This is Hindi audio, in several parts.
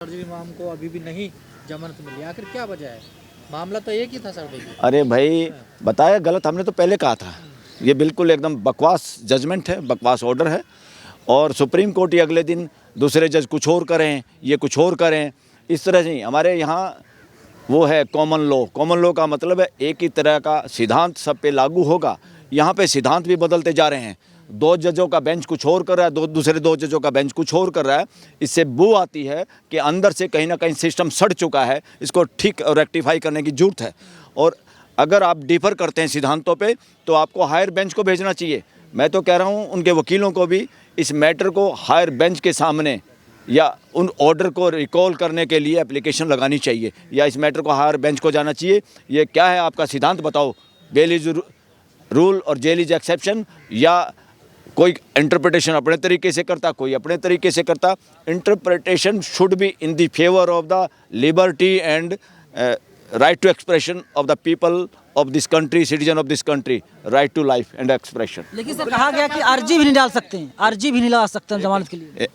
फर्जी इमाम को अभी भी नहीं जमानत मिली, आखिर क्या वजह है? मामला तो एक ही था सर, देखिए। अरे भाई बताया गलत, हमने तो पहले कहा था। ये बिल्कुल एकदम बकवास जजमेंट है, बकवास ऑर्डर है। और सुप्रीम कोर्ट ही अगले दिन दूसरे जज कुछ और करें, ये कुछ और करें, इस तरह से नहीं। हमारे यहाँ वो है कॉमन लॉ। कॉमन लॉ का मतलब है एक ही तरह का सिद्धांत सब पे लागू होगा। यहाँ पे सिद्धांत भी बदलते जा रहे हैं। दो जजों का बेंच कुछ और कर रहा है, दूसरे दो जजों का बेंच कुछ और कर रहा है। इससे बू आती है कि अंदर से कहीं ना कहीं सिस्टम सड़ चुका है। इसको ठीक और रेक्टिफाई करने की जरूरत है। और अगर आप डिफर करते हैं सिद्धांतों पे तो आपको हायर बेंच को भेजना चाहिए। मैं तो कह रहा हूँ उनके वकीलों को भी इस मैटर को हायर बेंच के सामने या उन ऑर्डर को रिकॉल करने के लिए एप्लीकेशन लगानी चाहिए, या इस मैटर को हायर बेंच को जाना चाहिए। ये क्या है आपका सिद्धांत बताओ, बेल इज रूल और जेल इज एक्सेप्शन, या कोई इंटरप्रिटेशन अपने तरीके से करता, कोई अपने तरीके से करता। Interpretation should be in the favour of the liberty and right to expression of the people of this country, citizen of this country, right to life and expression. लेकिन सर कहा गया कि अर्जी भी नहीं डाल सकते हैं, अर्जी भी नहीं लगा सकते हैं जमानत के लिए।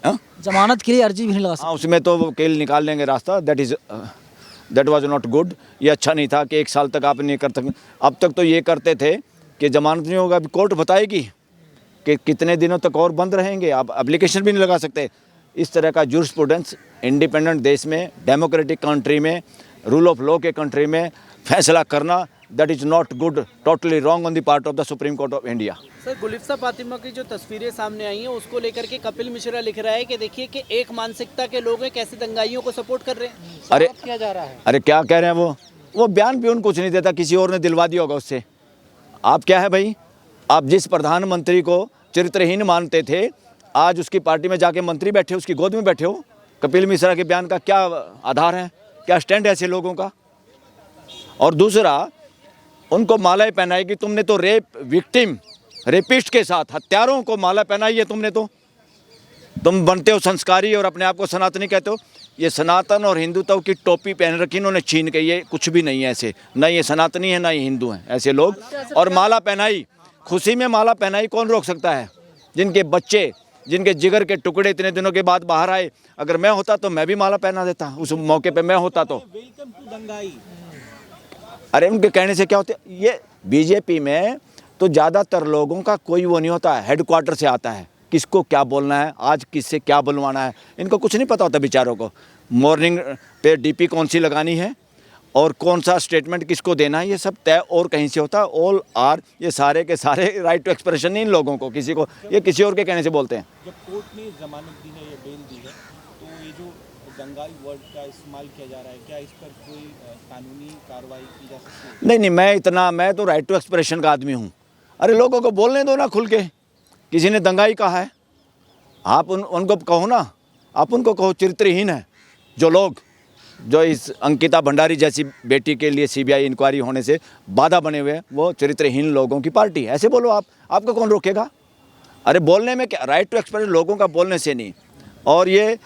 जमानत के लिए अर्जी भी नहीं लगा सकते। उसमें तो वकील निकाल लेंगे रास्ता। That was not good. ये अच्छा नहीं था कि 1 साल तक आप नहीं कर सकते। अब तक तो ये करते थे कि जमानत नहीं होगा, अभी कोर्ट बताएगी कि कितने दिनों तक और बंद रहेंगे, आप एप्लीकेशन भी नहीं लगा सकते। इस तरह का जूरिस्प्रूडेंस इंडिपेंडेंट देश में, डेमोक्रेटिक कंट्री में, रूल ऑफ लॉ के कंट्री में फैसला करना, that is not good, totally wrong on the part of the Supreme Court of India. Sir, Gulfisha Fatima की जो तस्वीरें सामने आई हैं उसको लेकर के कपिल मिश्रा लिख रहा है कि देखिए कि एक मानसिकता के लोग हैं, कैसे दंगाइयों को सपोर्ट कर रहे हैं। अरे किया जा रहा है। अरे क्या कह रहे हैं वो बयान भी उन कुछ नहीं देता, किसी और ने दिलवा दिया होगा उससे। आप क्या है भाई, आप जिस प्रधानमंत्री को चरित्रहीन मानते थे, आज उसकी पार्टी में जाके मंत्री बैठे हो, उसकी गोद में बैठे हो। कपिल मिश्रा के बयान का क्या आधार है, क्या स्टैंड है ऐसे लोगों का? और दूसरा, उनको मालाएं पहनाई कि तुमने तो रेपिस्ट के साथ हत्यारों को माला पहनाई है तुमने, तो तुम बनते हो संस्कारी और अपने आप को सनातनी कहते हो। ये सनातन और हिंदुत्व की टोपी पहन रखी इन्होंने छीन के, ये कुछ भी नहीं है ऐसे, ना ये सनातनी है ना ये हिंदू हैं ऐसे लोग। और माला पहनाई, खुशी में माला पहनाई, कौन रोक सकता है? जिनके बच्चे, जिनके जिगर के टुकड़े इतने दिनों के बाद बाहर आए, अगर मैं होता तो मैं भी माला पहना देता उस मौके पे, मैं होता तो। वेलकम टू दंगाई। अरे उनके कहने से क्या होता है? ये बीजेपी में तो ज़्यादातर लोगों का कोई वो नहीं होता है, हेडक्वार्टर से आता है, किसको क्या बोलना है, आज किससे क्या बुलवाना है, इनको कुछ नहीं पता होता बेचारों को। मॉर्निंग पे डीपी कौन सी लगानी है और कौन सा स्टेटमेंट किसको देना है, ये सब तय और कहीं से होता है। ऑल आर, ये सारे के सारे राइट टू एक्सप्रेशन नहीं इन लोगों को, किसी को, ये किसी और के कहने से बोलते हैं। जब कोर्ट ने जमानत दी है या बेल दी है, तो ये जो दंगाई वर्ड का इस्तेमाल किया जा रहा है, क्या इस पर कोई कानूनी कार्रवाई की जा सकती है? नहीं, मैं तो राइट टू एक्सप्रेशन का आदमी हूँ। अरे लोगों को बोलने दो ना खुल के। किसी ने दंगाई कहा है, आप उनको कहो ना, आप उनको कहो चरित्रहीन है जो लोग, जो इस अंकिता भंडारी जैसी बेटी के लिए सीबीआई इंक्वायरी होने से बाधा बने हुए हैं, वो चरित्रहीन लोगों की पार्टी है, ऐसे बोलो आप। आपको कौन रोकेगा? अरे बोलने में क्या, राइट टू एक्सप्रेस लोगों का बोलने से नहीं। और ये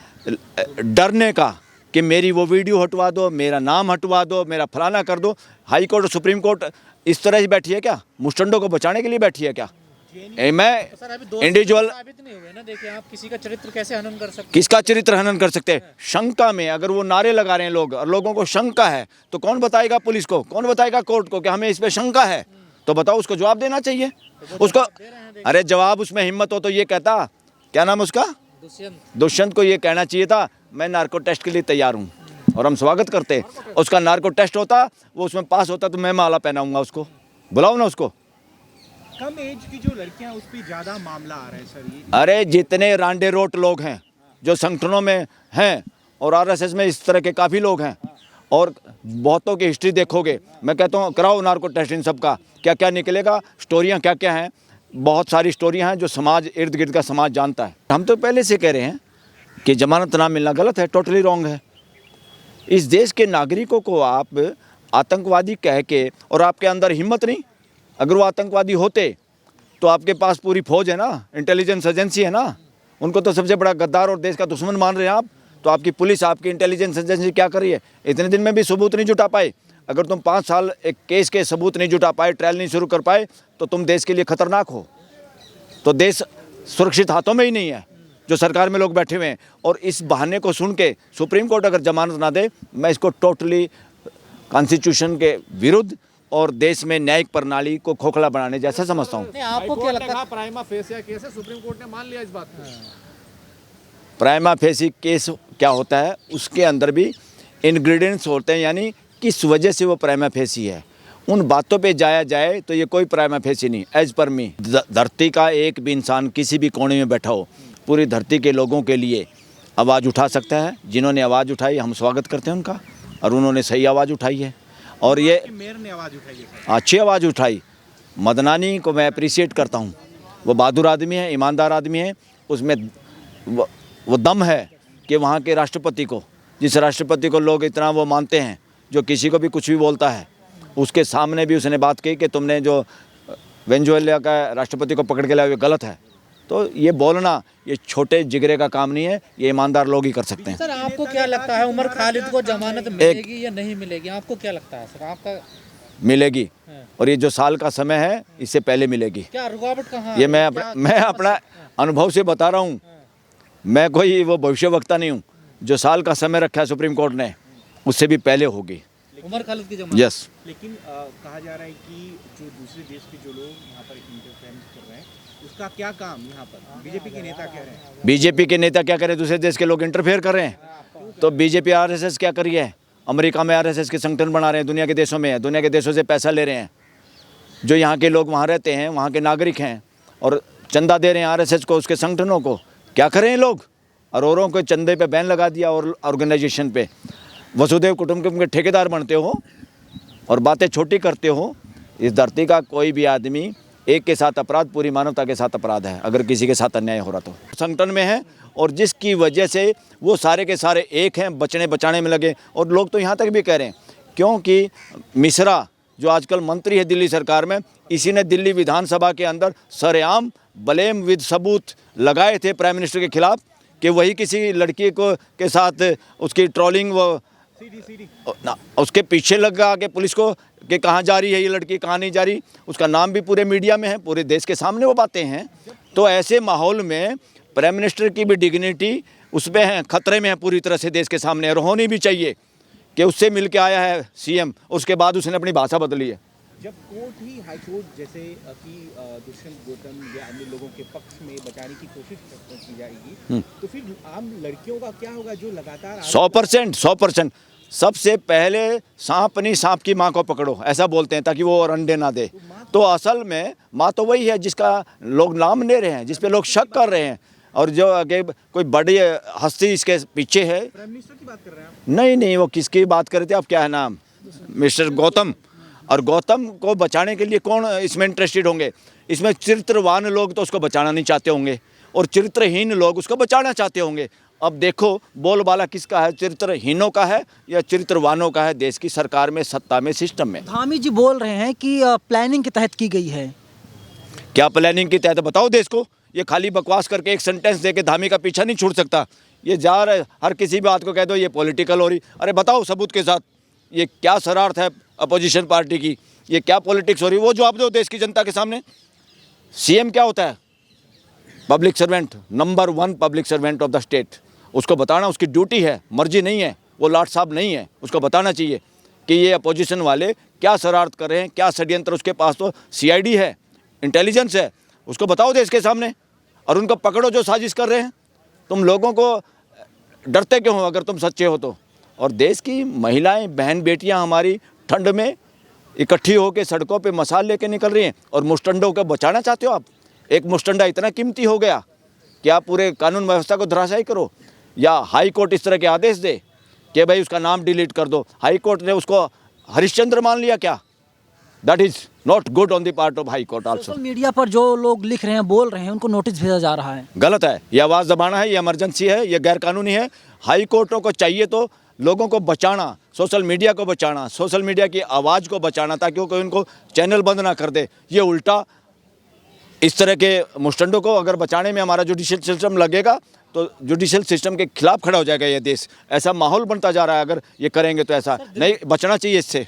डरने का कि मेरी वो वीडियो हटवा दो, मेरा नाम हटवा दो, मेरा फलाना कर दो। हाई कोर्ट और सुप्रीम कोर्ट इस तरह से बैठी है क्या? मुस्टंडों को बचाने के लिए बैठी है क्या? मैं सर अभी इंडिविजुअल साबित नहीं हुए ना, देखिए आप किसी का चरित्र कैसे हनन कर सकते हैं? किसका चरित्र हनन कर सकते हैं? शंका में अगर वो नारे लगा रहे हैं लोग और लोगों को शंका है, तो कौन बताएगा पुलिस को, कौन बताएगा कोर्ट को कि हमें इस पे शंका है? तो बताओ, उसको जवाब देना चाहिए उसको। अरे जवाब उसमें हिम्मत हो तो ये कहता, क्या नाम उसका, दुष्यंत को ये कहना चाहिए था, मैं नार्को टेस्ट के लिए तैयार हूँ, और हम स्वागत करते। उसका नार्को टेस्ट होता, वो उसमें पास होता, तो मैं माला पहनाऊंगा उसको। बुलाओ ना उसको। कम एज की जो लड़कियां, उस पर ज़्यादा मामला आ रहा है सर ये। अरे जितने रांडे रोट लोग हैं जो संगठनों में हैं और आरएसएस में, इस तरह के काफ़ी लोग हैं, और बहुतों की हिस्ट्री देखोगे। मैं कहता हूँ कराओ नार्को टेस्ट इन सब का, क्या क्या निकलेगा, स्टोरियाँ क्या क्या हैं। बहुत सारी स्टोरियाँ हैं जो समाज, इर्द गिर्द का समाज जानता है। हम तो पहले से कह रहे हैं कि जमानत ना मिलना गलत है, टोटली रॉन्ग है। इस देश के नागरिकों को आप आतंकवादी कह के, और आपके अंदर हिम्मत नहीं, अगर वो आतंकवादी होते तो आपके पास पूरी फौज है ना, इंटेलिजेंस एजेंसी है ना, उनको तो सबसे बड़ा गद्दार और देश का दुश्मन मान रहे हैं आप। तो आपकी पुलिस, आपकी इंटेलिजेंस एजेंसी क्या कर रही है? इतने दिन में भी सबूत नहीं जुटा पाए। अगर तुम 5 साल एक केस के सबूत नहीं जुटा पाए, ट्रायल नहीं शुरू कर पाए, तो तुम देश के लिए खतरनाक हो। तो देश सुरक्षित हाथों में ही नहीं है। जो सरकार में लोग बैठे हुए हैं, और इस बहाने को सुन के सुप्रीम कोर्ट अगर जमानत ना दे, मैं इसको टोटली कॉन्स्टिट्यूशन के विरुद्ध और देश में न्यायिक प्रणाली को खोखला बनाने जैसा समझता हूँ। नहीं, आपको क्या लगता है? प्राइमा फेसिया केस है, सुप्रीम कोर्ट ने मान लिया इस बात को। प्राइमा फेसी केस क्या होता है, उसके अंदर भी इंग्रेडिएंट्स होते हैं, यानी किस वजह से वो प्राइमा फेसी है, उन बातों पे जाया जाए तो ये कोई प्राइमा फेसी नहीं। एज पर मी, धरती का एक भी इंसान किसी भी कोने में बैठा हो, पूरी धरती के लोगों के लिए आवाज़ उठा सकता है। जिन्होंने आवाज़ उठाई हम स्वागत करते हैं उनका, और उन्होंने सही आवाज़ उठाई है। और ये मेयर ने आवाज़ उठाई है सर। अच्छी आवाज़ उठाई। मदनानी को मैं अप्रिशिएट करता हूँ, वो बहादुर आदमी है, ईमानदार आदमी है। उसमें वो दम है कि वहाँ के राष्ट्रपति को, जिस राष्ट्रपति को लोग इतना वो मानते हैं, जो किसी को भी कुछ भी बोलता है, उसके सामने भी उसने बात की कि तुमने जो वेनेजुएला का राष्ट्रपति को पकड़ के लाया वो गलत है। तो ये बोलना ये छोटे जिगरे का काम नहीं है, ये ईमानदार लोग ही कर सकते हैं। सर आपको क्या लगता है, उमर खालिद को जमानत मिलेगी या नहीं मिलेगी? आपको क्या लगता है सर? आपका मिलेगी, और ये जो साल का समय है इससे पहले मिलेगी। क्या रुकावट कहाँ ये है? मैं अपना अनुभव से बता रहा हूँ, मैं कोई वो भविष्यवक्ता नहीं हूँ। जो साल का समय रखा है सुप्रीम कोर्ट ने, उससे भी पहले होगी। उमर खालिद की जमानत? यस। लेकिन कहा जा रहा है कि जो दूसरे देश के जो लोग यहाँ पर इंटरफेरेंस कर रहे हैं, उसका क्या काम यहाँ पर बीजेपी के नेता कह रहे हैं? बीजेपी के नेता क्या करें, दूसरे देश के लोग इंटरफेयर कर रहे हैं, तो बीजेपी आरएसएस क्या करी है? अमेरिका में आरएसएस के संगठन बना रहे हैं, दुनिया के देशों में है, दुनिया के देशों से पैसा ले रहे हैं। जो यहाँ के लोग वहाँ रहते हैं, वहाँ के नागरिक हैं, और चंदा दे रहे हैं आरएसएस को, उसके संगठनों को। क्या करें लोग? औरों के चंदे पे बैन लगा दिया, और ऑर्गेनाइजेशन पे वसुदेव कुटुंबकम के ठेकेदार बनते हो और बातें छोटी करते हो। इस धरती का कोई भी आदमी एक के साथ अपराध पूरी मानवता के साथ अपराध है, अगर किसी के साथ अन्याय हो रहा तो। संगठन में है, और जिसकी वजह से वो सारे के सारे एक हैं, बचने बचाने में लगे। और लोग तो यहाँ तक भी कह रहे हैं, क्योंकि मिश्रा जो आजकल मंत्री है दिल्ली सरकार में, इसी ने दिल्ली विधानसभा के अंदर सरेआम ब्लेम विद सबूत लगाए थे प्राइम मिनिस्टर के खिलाफ कि वही किसी लड़की को के साथ उसकी ट्रोलिंग वो उसके पीछे लगा के पुलिस को कि कहाँ जा रही है ये लड़की, कहाँ नहीं जा रही। उसका नाम भी पूरे मीडिया में है, पूरे देश के सामने वो बातें हैं। तो ऐसे माहौल में प्राइम मिनिस्टर की भी डिग्निटी उसमें है, खतरे में है पूरी तरह से देश के सामने, और होनी भी चाहिए कि उससे मिल के आया है सीएम, उसके बाद उसने अपनी भाषा बदली है। जब कोर्ट ही हाई कोर्ट जैसे कि दुष्यंत गौतम या अन्य लोगों के पक्ष में बचाने की कोशिश की जाएगी, तो फिर आम लड़कियों का क्या होगा जो लगातार 100% सबसे पहले सांप नहीं, सांप की माँ को पकड़ो, ऐसा बोलते हैं, ताकि वो और अंडे ना दे। तो असल में माँ तो वही है जिसका लोग नाम ले रहे हैं, जिस पे लोग शक कर रहे हैं, और जो आगे कोई बड़ी हस्ती इसके पीछे है। प्राइम मिनिस्टर की बात कर रहे हैं आप? नहीं, वो किसकी बात कर रहे थे आप? क्या है नाम? मिस्टर गौतम। और गौतम को बचाने के लिए कौन इसमें इंटरेस्टेड होंगे? इसमें चरित्रवान लोग तो उसको बचाना नहीं चाहते होंगे, और चरित्रहीन लोग उसको बचाना चाहते होंगे। अब देखो बोलबाला किसका है, चरित्रहीनों का है या चरित्रवानों का है देश की सरकार में, सत्ता में, सिस्टम में? धामी जी बोल रहे हैं कि प्लानिंग के तहत की गई है। क्या प्लानिंग के तहत बताओ देश को? ये खाली बकवास करके एक सेंटेंस दे के धामी का पीछा नहीं छूट सकता। ये जा रहा है, हर किसी बात को कह दो ये पॉलिटिकल हो रही। अरे बताओ सबूत के साथ, ये क्या शरारत है अपोजिशन पार्टी की, ये क्या पॉलिटिक्स हो रही? वो जवाब दो देश की जनता के सामने। सीएम क्या होता है? Public servant, number 1 public servant of the state. उसको बताना उसकी ड्यूटी है, मर्जी नहीं है, वो लाट साहब नहीं है। उसको बताना चाहिए कि ये अपोजिशन वाले क्या शरारत कर रहे हैं, क्या षड्यंत्र। उसके पास तो सीआईडी है, इंटेलिजेंस है, उसको बताओ देश के सामने, और उनको पकड़ो जो साजिश कर रहे हैं। तुम लोगों को डरते क्यों हो अगर तुम सच्चे हो तो? और देश की महिलाएं, बहन बेटियां हमारी ठंड में इकट्ठी होकर सड़कों पे मसाल लेके निकल रही हैं, और मुस्टंडों को बचाना चाहते हो आप? एक मुस्टंडा इतना कीमती हो गया कि आप पूरे कानून व्यवस्था को धराशायी करो, या हाई कोर्ट इस तरह के आदेश दे कि भाई उसका नाम डिलीट कर दो। हाई कोर्ट ने उसको हरिश्चंद्र मान लिया क्या? That is not good on the part of high court also. Social media पर जो लोग लिख रहे हैं, बोल रहे हैं, उनको नोटिस भेजा जा रहा है। गलत है, ये आवाज़ दबाना है, ये इमरजेंसी है, ये गैरकानूनी है। हाई कोर्टों को चाहिए तो लोगों को बचाना, सोशल मीडिया को बचाना, सोशल मीडिया की आवाज़ को बचाना, ताकि वो कोई उनको चैनल बंद ना कर दे। ये उल्टा इस तरह के मुस्टंडों को अगर बचाने में हमारा जुडिशियल सिस्टम लगेगा तो जुडिशियल सिस्टम के खिलाफ खड़ा हो जाएगा ये देश। ऐसा माहौल बनता जा रहा है, अगर ये करेंगे तो ऐसा नहीं, बचना चाहिए इससे।